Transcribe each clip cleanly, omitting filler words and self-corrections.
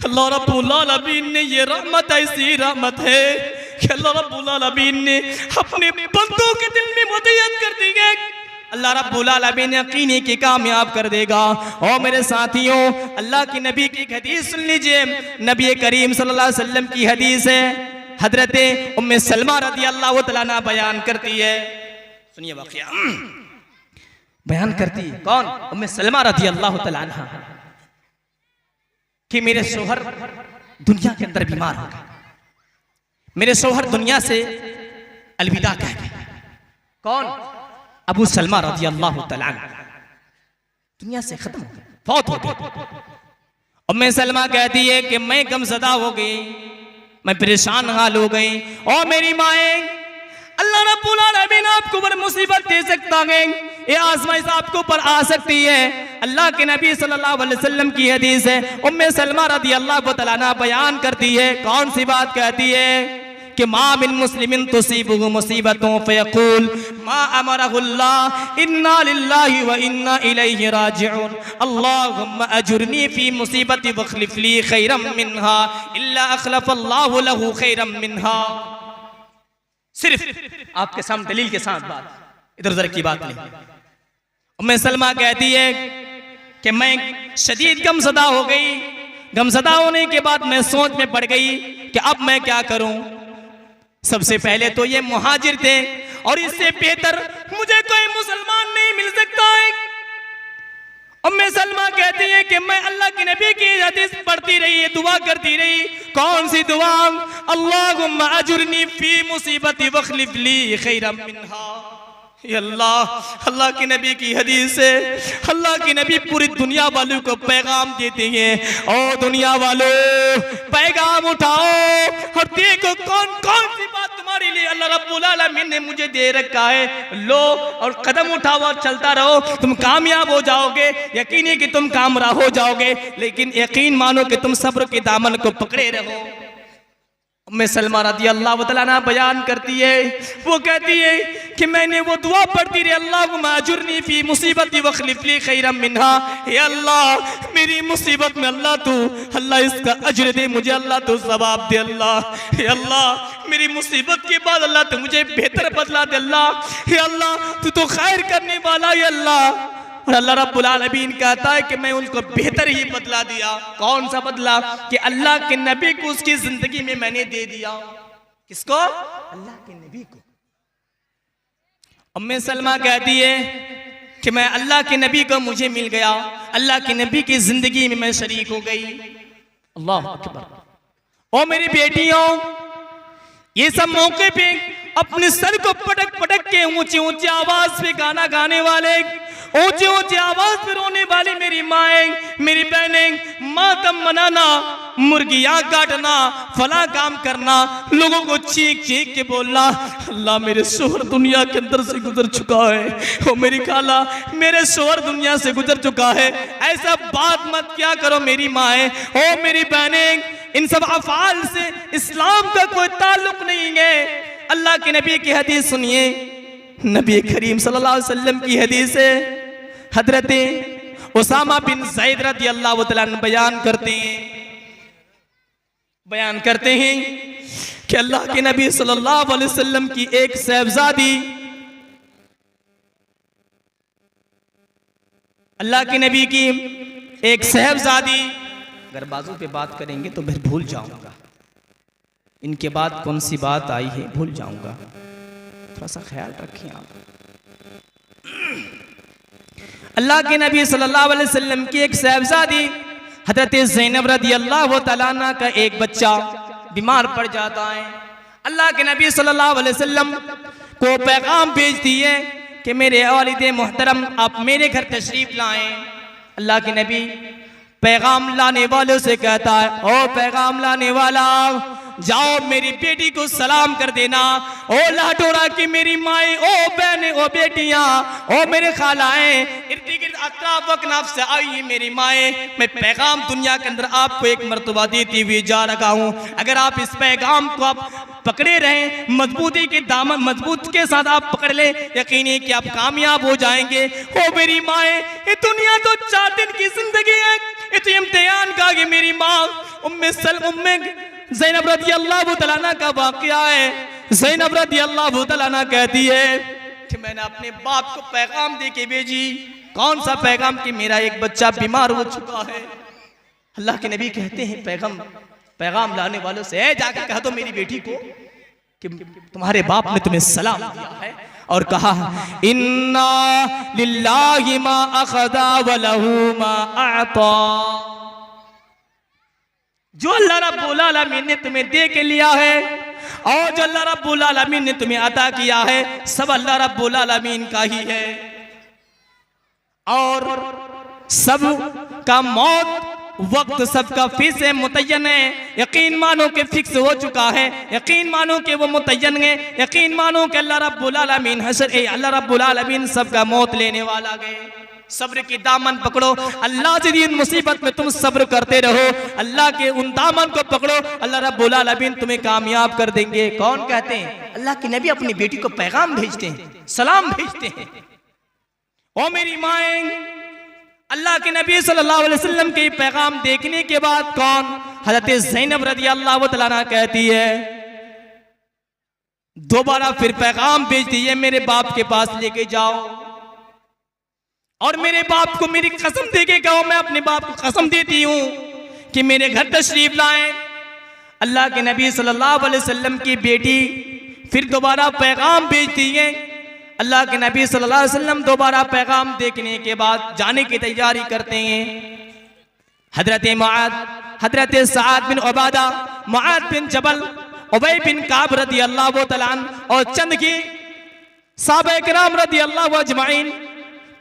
अल्लाह रब्बुल आलमीन ने ये रहमत ऐसी रहमत है कि अल्लाह रब्बुल आलमीन ने अपने बंदों के दिल में मुहैयत कर दी है। अल्लाह रब्बुल आलमीन यकीनी की कामयाब कर देगा। और मेरे साथियों, अल्लाह की नबी की एक हदीस सुन लीजिए। नबी करीम सल्लल्लाहु अलैहि वसल्लम की हदीस है, हजरत उम्मे सलमा रज़ी अल्लाह तआला अन्हा बयान करती है। सुनिए वाक़या बयान करती है। कौन? उम्मे सलमा रज़ी अल्लाह तआला अन्हा कि मेरे शोहर दुनिया के अंदर बीमार हो गए, मेरे शोहर दुनिया से अलविदा कह गए। कौन? अबू सलमा रज़ी अल्लाह तआला अन्हु दुनिया से खत्म हो गए, फौत हो गए। उम्मे सलमा कहती है कि मैं गमज़दा हो गई, मैं परेशान हाल हो गई। और मेरी माए, अल्लाह रब्बुल आलमीन आपको ऊपर मुसीबत दे सकता है, ये आज़माइश आपको ऊपर आ सकती है। अल्लाह के नबी सल्लल्लाहु अलैहि वसल्लम की हदीस है, उम्मे सलमा रज़ी अल्लाह तआला अन्हा बयान करती है। कौन सी बात कहती है कि मा मिन मुस्लिमिन तुसीबुहु मुसीबतुन फयक़ूल मा अमरहुल्लाह इन्ना लिल्लाहि व इन्ना इलैहि राजिऊन अल्लाहुम्मा अजुरनी फी मुसीबती वख्लिफ ली खैरम मिन्हा इल्ला अखलफल्लाहु लहू खैरम मिन्हा। सिर्फ आपके सामने दलील के साथ बात, इधर उधर की बात नहीं। उम्मे सलमा कहती है कि मैं शदीद गमज़दा हो गई। गमज़दा होने के बाद मैं सोच में पड़ गई कि अब मैं क्या करूं। सबसे पहले तो ये मुहाजिर थे और इससे बेहतर मुझे कोई मुसलमान नहीं मिल सकता है। उम्मे सलमा कहती है कि मैं अल्लाह के नबी की हदीस पढ़ती रही, दुआ करती रही। कौन सी दुआ? अल्लाहुम्मा अजुरनी फी मुसीबती वख्लिफ ली खैरम मिन्हा। अल्लाह के नबी की हदीस है। अल्लाह के नबी पूरी दुनिया वालों को पैगाम देते हैं, और दुनिया वालों पैगाम उठाओ और देखो कौन कौन सी बात तुम्हारे लिए अल्लाह रब्बुल आलमीन ने मुझे दे रखा है। लो और कदम उठाओ और चलता रहो, तुम कामयाब हो जाओगे। यकीन है कि तुम कामयाब हो जाओगे, लेकिन यकीन मानो कि तुम सब्र के दामन को पकड़े रहो। उम्मे सलमा रज़ी अल्लाह तआला अन्हा बयान करती है, वो कहती है कि मैंने वो दुआ पढ़ती रही, अल्लाहुम्मा अजुरनी फी मुसीबती वख्लिफ ली खैरम मिन्हा। हे अल्लाह, मेरी मुसीबत में अल्लाह तू अल्लाह इसका अजर दे मुझे, अल्लाह तू सवाब दे। अल्लाह, हे अल्लाह, मेरी मुसीबत के बाद अल्लाह तू मुझे बेहतर बदला दे। अल्लाह, हे अल्लाह, तू तो खैर करने वाला है। अल्लाह, और अल्लाह रब्बुल आलमीन कहता है कि मैं उनको बेहतर ही बदला दिया। कौन सा बदला? कि अल्लाह के नबी को उसकी जिंदगी में मैंने दे दिया। किसको? अल्लाह के नबी को। उम्मे सलमा कहती है कि मैं अल्लाह के नबी को मुझे मिल गया, अल्लाह के नबी की जिंदगी में मैं शरीक हो गई। अल्लाह अकबर। और मेरी बेटियों, ये सब मौके पे अपने सर को पटक पटक के ऊंची ऊंची आवाज पे गाना गाने वाले, ऊंची ऊंची आवाज पे रोने वाली मेरी माएं, मेरी बहनें, मातम मनाना, मुर्गियां काटना, फला काम करना, लोगों को चीख चीख के बोलना, अल्लाह मेरे शोहर दुनिया के अंदर से गुजर चुका है। ओ मेरी खाला, मेरे शोहर दुनिया से गुजर चुका है। ऐसा बात मत क्या करो मेरी माएं, ओ मेरी बहनें, इन सब अफाल से इस्लाम का कोई ताल्लुक नहीं है। अल्लाह के नबी की हदीस सुनिए, नबी करीम सल्लल्लाहु अलैहि वसल्लम की हदीस है। हजरत उसामा बिन ज़ैद रज़ी अल्लाह तआला अन्हु बयान करते हैं कि अल्लाह के नबी सल्लल्लाहु अलैहि वसल्लम की एक साहबजादी, अल्लाह के नबी की एक साहबजादी, अगर बाजू पे बात करेंगे तो फिर भूल जाऊंगा, इनके बाद कौन सी बात आई है भूल जाऊंगा, थोड़ा सा ख्याल रखिए आप। अल्लाह के नबी सल्लल्लाहु अलैहि वसल्लम की एक साहबजादी हजरत ज़ैनब रज़ी अल्लाह तआला अन्हा का एक बच्चा बीमार पड़ जाता है। अल्लाह के नबी सल्लल्लाहु अलैहि वसल्लम को पैगाम भेजती है कि मेरे वालिद मोहतरम आप मेरे घर तशरीफ लाएं। अल्लाह के नबी पैगाम लाने वालों से कहता है, ओ पैगाम लाने वाला, जाओ मेरी बेटी को सलाम कर देना। ओ लाटोरा की मेरी माए, ओ बहने, ओ बेटियां, ओ मेरे खालाएं, इर्द गिर्द अतराफ वकनाफ से आई मेरी माए, मैं पैगाम दुनिया के अंदर आपको एक मर्तबा देती हुई जा रखा हूँ। अगर आप इस पैगाम को आप पकड़े रहें, मजबूती के दामन मजबूत के साथ आप पकड़ ले, यकीन है कि आप कामयाब हो जाएंगे। ओ मेरी माए, ये दुनिया तो 4 दिन की जिंदगी है, ये तो इम्तिहान का कि मेरी माँ उम्मे ज़ैनब रज़ी अल्लाह तआला अन्हा का वाक़या है। ज़ैनब रज़ी अल्लाह तआला अन्हा कहती है कि मैंने अपने बाप को पैगाम दे के भेजी। कौन सा पैगाम? कि मेरा एक बच्चा बीमार हो चुका है। अल्लाह के नबी कहते हैं पैगाम लाने वालों से जाकर कह दो मेरी बेटी को कि तुम्हारे बाप ने तुम्हें सलाम दिया है और कहा इन्ना लिल्लाहि मा अखदा व लहू मा अता। जो अल्लाह रब्बुल आलमीन ने तुम्हें दे के लिया है और जो अल्लाह रब्बुल आलमीन ने तुम्हें अता किया है सब अल्लाह रब्बुल आलमीन का ही है। और सब का मौत वक्त सबका फिक्स है, मुतय्यन है। यकीन मानो के फिक्स हो चुका है, यकीन मानो के वो मुतय्यन है, यकीन मानो के अल्लाह रब्बुल आलमीन अल्लाह रब्बुल आलमीन सबका मौत लेने वाला गए। सब्र की दामन पकड़ो, अल्लाह से दी मुसीबत में तुम सब्र करते रहो, अल्लाह के उन दामन को पकड़ो, अल्लाह रब्बुल आलमीन तुम्हें कामयाब कर देंगे। कौन कहते हैं? अल्लाह के नबी अपनी बेटी को पैगाम भेजते हैं, सलाम भेजते हैं। ओ मेरी माएं, अल्लाह के नबी सल्लल्लाहु अलैहि वसल्लम के पैगाम देखने के बाद कौन? हज़रत ज़ैनब रज़ी अल्लाह तआला अन्हा कहती है दोबारा फिर पैगाम भेज दिए, मेरे बाप के पास लेके जाओ और मेरे बाप को मेरी कसम दे के कहो, मैं अपने बाप को कसम देती हूँ कि मेरे घर तशरीफ लाएं। अल्लाह के नबी सल्लल्लाहु अलैहि वसल्लम की बेटी फिर दोबारा पैगाम भेजती है। अल्लाह के नबी सल्लल्लाहु अलैहि वसल्लम दोबारा पैगाम देखने के बाद जाने की तैयारी करते हैं। हजरत सआद बिन उबादा, मुआद बिन जबल, उबय बिन काब रदी अल्लाह तआला अन्हु और चंद की सहाबा किराम रदी अल्लाह अजमाइन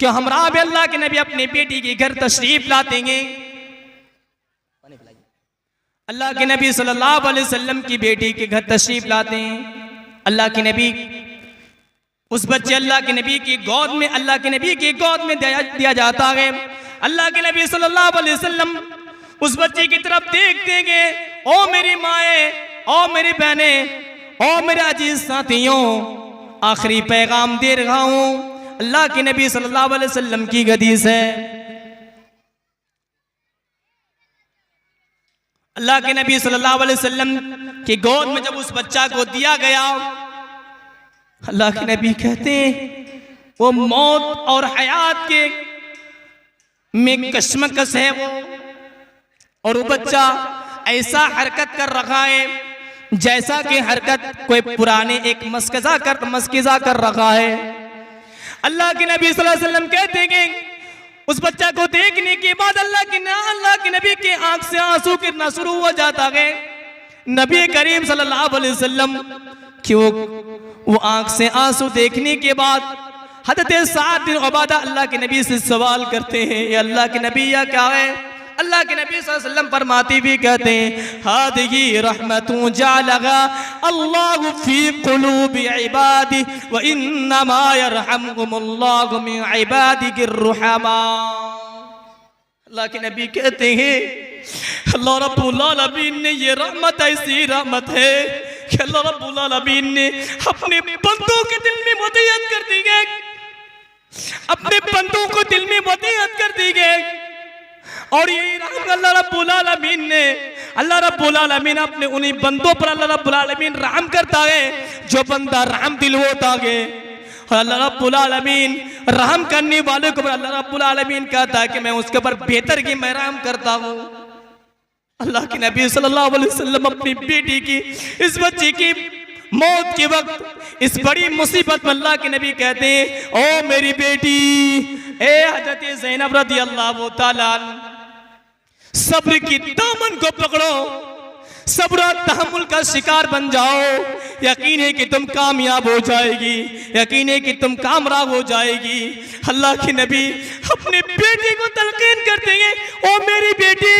कि हमरा भी अल्लाह के नबी अपनी बेटी के घर तशरीफ लाते हैं। अल्लाह के नबी सल्लल्लाहु अलैहि वसल्लम की बेटी के घर तशरीफ लाते हैं। अल्लाह के नबी उस बच्चे अल्लाह के नबी की गोद में दिया जाता है। अल्लाह के नबी सल्लल्लाहु अलैहि वसल्लम उस बच्चे की तरफ देखते हैं। ओ मेरी माए, ओ मेरी बहने, ओ मेरे अजीज साथियों, आखिरी पैगाम दे रहा हूं अल्लाह के नबी सल्लल्लाहु अलैहि वसल्लम की हदीस है। अल्लाह के नबी सल्लल्लाहु अलैहि वसल्लम की गोद में जब उस बच्चा को दिया गया, अल्लाह के नबी कहते हैं वो मौत और हयात के में कशमकश है वो, और वो बच्चा ऐसा हरकत कर रहा है जैसा कि हरकत कोई पुराने एक मस्किज़ा कर रहा है। अल्लाह के नबी सल्लल्लाहु अलैहि वसल्लम कहते हैं उस बच्चा को देखने के बाद अल्लाह के नबी के आंख से आंसू गिरना शुरू हो जाता है। नबी करीम सल्लल्लाहु अलैहि वसल्लम कि वो आंख से आंसू देखने के बाद हज़रत सअद बिन उबादा अल्लाह के नबी से सवाल करते हैं, ये अल्लाह के नबी या क्या है? अल्लाह के नबी सल्लल्लाहु अलैहि वसल्लम फरमाते भी कहते हैं हादिही रहमतुन जअलहा अल्लाहु फी कुलूबि इबादी व इन्नमा यरहमुहुमुल्लाहु मिन इबादिहिर रुहमा। अल्लाह के नबी कहते हैं अल्लाह रब्बुल आलमीन ने ये रहमत ऐसी रहमत है कि अल्लाह रब्बुल आलमीन ने अपने बंदों के दिल में वदीयत कर दी है, अपने बंदों को दिल में वदीयत कर दी है। और यही रहमत अल्लाह रब्बुल आलमीन अपने उन्हीं बंदों पर अल्लाह रब्बुल आलमीन रहम करता है जो बंदा रहम दिल होता है। और अल्लाह रब्बुल आलमीन रहम करने वाले को अल्लाह रब्बुल आलमीन कहता है कि मैं उसके ऊपर बेहतर की मैं रहम करता हूँ। अल्लाह के नबी सल्लल्लाहु अलैहि वसल्लम अपनी बेटी की इस बच्ची की मौत के वक्त इस बड़ी मुसीबत में अल्लाह के नबी कहते हैं ओ मेरी बेटी, ए हज़रत ज़ैनब रज़ी अल्लाह तआला सब्र की दामन को पकड़ो, सब्र और तहम्मुल का शिकार बन जाओ। यकीन है कि तुम कामयाब हो जाएगी, यकीन है कि तुम कामयाब हो जाएगी। अल्लाह के नबी अपने बेटे को तलकीन करते हैं ओ मेरी बेटी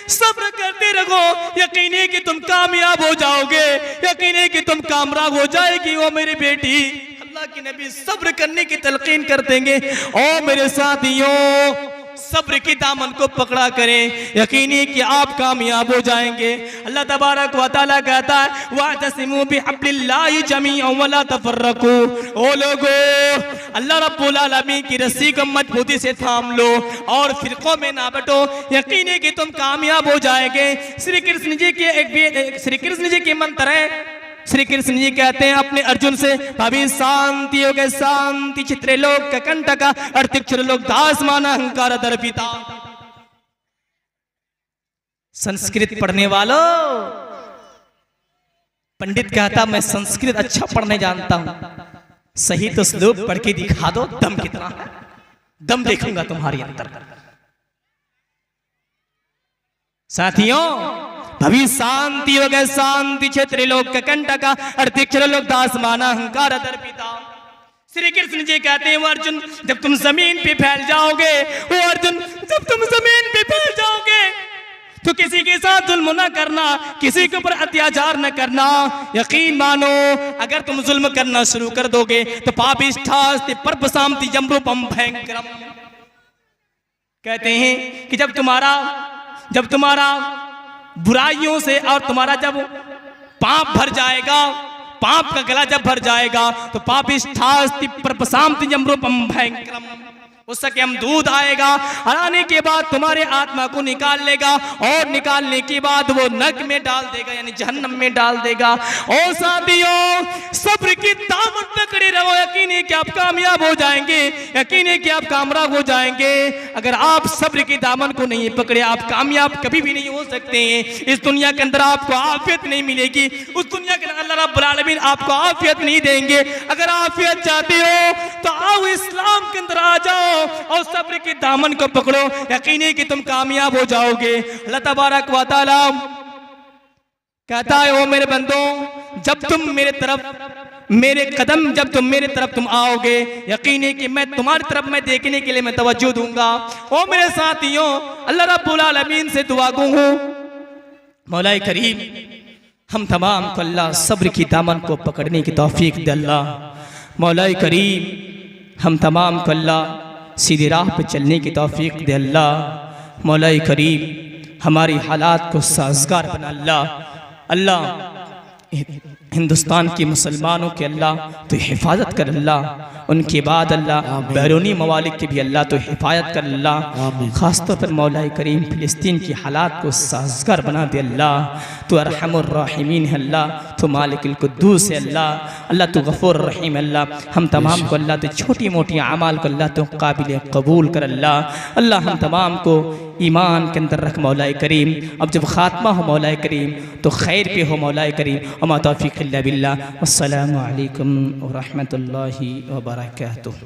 सब्र करते रहो, यकीन है कि तुम कामयाब हो जाओगे, यकीन है कि तुम कामयाब हो जाएगी ओ मेरी बेटी। अल्लाह के नबी सब्र करने की तलकीन कर देंगे। ओ मेरे साथियों सब्र की दामन को पकड़ा करें, यकीनी कि आप कामयाब हो जाएंगे। अल्लाह तबारक व तआला कहता है वातसिमू बिहब्लिल्लाहि जमीअन वला तफर्रकू। ओ लोगो, अल्लाह रब्बुल आलमीन की रस्सी को मजबूती से थाम लो और फिरकों में ना बटो, यकीनी कि तुम कामयाब हो जाएंगे। श्री कृष्ण जी के मंत्र है। श्री कृष्ण जी कहते हैं अपने अर्जुन से, भाभी शांति हो गए शांति चित्रे लोग कंटका अर्तिक्षर लोग दास माना अहंकार दर्पिता। संस्कृत पढ़ने वालों, पंडित कहता मैं संस्कृत अच्छा पढ़ने जानता हूं, सही तो श्लोक पढ़ के दिखा दो, दम कितना है, दम देखूंगा तुम्हारे अंदर। साथियों, भवी शांति हो गए शांति क्षेत्र लोक कंटका अर्तिक्षर लोक दास माना अहंकार दर्पिता। श्री कृष्ण जी कहते हैं वो अर्जुन, जब तुम जमीन पे फैल जाओगे, वो अर्जुन जब तुम जमीन पे फैल जाओगे तो किसी के साथ जुल्म न करना, किसी के ऊपर अत्याचार न करना। यकीन मानो अगर तुम जुल्म करना शुरू कर दोगे तो पापिष्ठास्ति परपसामति जम्रूपम भयंकरम। कहते हैं कि जब तुम्हारा बुराइयों से और तुम्हारा जब पाप भर जाएगा, पाप का गला जब भर जाएगा तो पापिष्ठास्ति परपसामति जम्रूपम भयंकरम। उसके हम दूध आएगा और आने के बाद तुम्हारे आत्मा को निकाल लेगा और निकालने के बाद वो नरक में डाल देगा, यानी जहन्नम में डाल देगा। और साथियों, सब्र की दामन पकड़े रहो, यकीन कि आप कामयाब हो जाएंगे, यकीन कि आप कामयाब हो जाएंगे। अगर आप सब्र की दामन को नहीं पकड़े, आप कामयाब कभी भी नहीं हो सकते हैं। इस दुनिया के अंदर आपको आफियत नहीं मिलेगी, उस दुनिया के अंदर अल्लाह रब्बुल आलमीन आपको आफियत नहीं देंगे। अगर आफियत चाहते हो तो आओ इस्लाम के अंदर आ जाओ और सब्र की दामन को पकड़ो, यकीनी कि तुम कामयाब हो जाओगे। अल्लाह तबारक व तआला कहता है ओ मेरे बंदों, जब तुम मेरे तरफ तुम आओगे, यकीनी कि मैं तुम्हारी तरफ मैं देखने के लिए मैं तवज्जो दूंगा। ओ मेरे साथियों, अल्लाह रब्बुल आलमीन से दुआ गो हूं, मौला करीम हम तमाम को अल्लाह सब्र की दामन को पकड़ने की तौफीक दे अल्लाह। मौला करीम हम तमाम को अल्लाह सीधी राह पे चलने की तौफीक दे अल्लाह। मौला करीम हमारी हालात को साजगार बना अल्लाह। हिंदुस्तान के मुसलमानों के अल्लाह तो हिफाजत कर अल्लाह, उनके बाद अल्लाह बैरूनी मवालिक की भी अल्लाह तो हिफाजत कर अल्लाह। ख़ासतौर पर मौला करीम फ़िलिस्तीन की हालात को साजगार बना दे अल्लाह। तो अरहमुर राहिमीन है अल्लाह, तो मालिकुल कुद्दूस है अल्लाह तो गफ़ूर रहीम अल्लाह। हम तमाम को अल्लाह तो छोटी मोटी अमाल को अल्लाह तो काबिल कबूल कर अल्लाह। हम तमाम को ईमान के अंदर रख मौला करीम। अब जब ख़ात्मा हो मौला करीम तो खैर पे हो मौला करीम। वमा तौफीक़ इल्ला बिल्लाह। अस्सलामु अलैकुम व रहमतुल्लाहि व बरकातुहू।